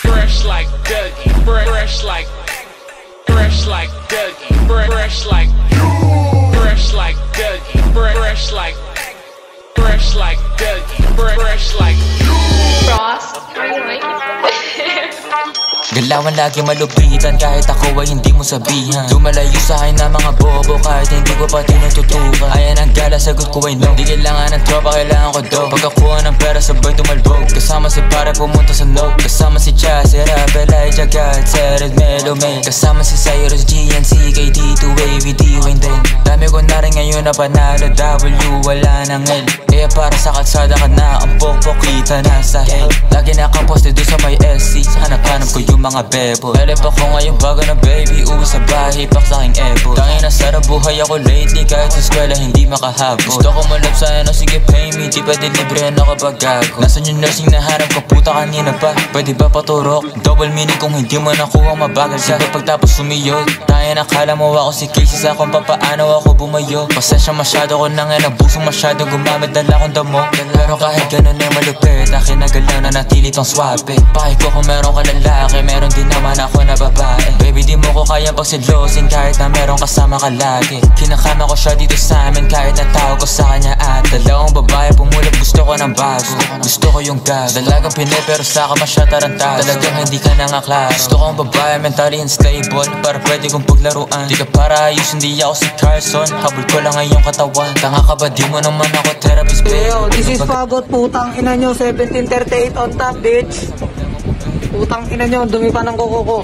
Fresh like Dougie, fresh like Dougie, fresh like Dougie, fresh like Dougie, fresh like Frost, how you like it? Galawan lagi malupitan kahit ako ay hindi mo sabihan. Lumalayo sa akin na mga bobo kahit hindi ko pa tinututukan. Ayan ang gala, sagot ko ay no. Di kailangan ng tropa, kailangan ko do. Pagkakuha ng pera sabay tumalbog. Kasama si pare pumunta sa no. Kasama si Chas, Rebel, Jagat, Sered, Melo, May. Kasama si Cyrus, GNC, KD2, Wavy, D-Wayne din. Dami ko na rin ngayon na panalo, W, wala ng L. Kaya para sa kalsada ka na, ang pokpok kita nasa hell. Lagi nakaposte doon sa may SC, sa hanap-hanap ko yung mga bebo. Elip ako ngayon bago na baby, uwi sa bahay, pak sa aking ebo. Tangin na sarap buhay ako lately, kahit sa eskwela hindi makahabol. Gusto ko malap sa ano, sige pay me, di pwede librehan ako pag gago. Nasaan yung nursing na hanap ko, puta kanina pa, pwede ba paturok? Double meaning kung hindi mo nakuha, mabagal ka pagtapos sumiyod. Tangin nakala mo ako si Casey sa kung papaano ako bumayo. Pasensya masyado ko nang nabusong masyado, gumamit dala akong damo. Pero kahit ganun ay malupit, akin na galaw na natili pang swabe. Pahay ko kung meron ka lalaki, meron din naman ako na babae. Baby di mo ko kayang pagsilosin kahit na meron kasama ka lagi. Kinakama ko siya dito sa amin kahit natawag ko sa kanya at dalawang babae pumulap, gusto ko ng bago. Gusto ko yung gas, dalagang pinay pero sa ka masya tarantado. Talagang hindi ka nangaklaro. Gusto kong babae mentally unstable para pwede kong paglaruan. Di ka para ayos, hindi ako si Carson, habol ko lang ang iyong katawan. Tanga ka ba, di mo naman ako therapist, babe. Yo, this is Fagot, putang ina nyo, 1738 on top, bitch. Putang ina nyo, dumi pa ng kuko ko.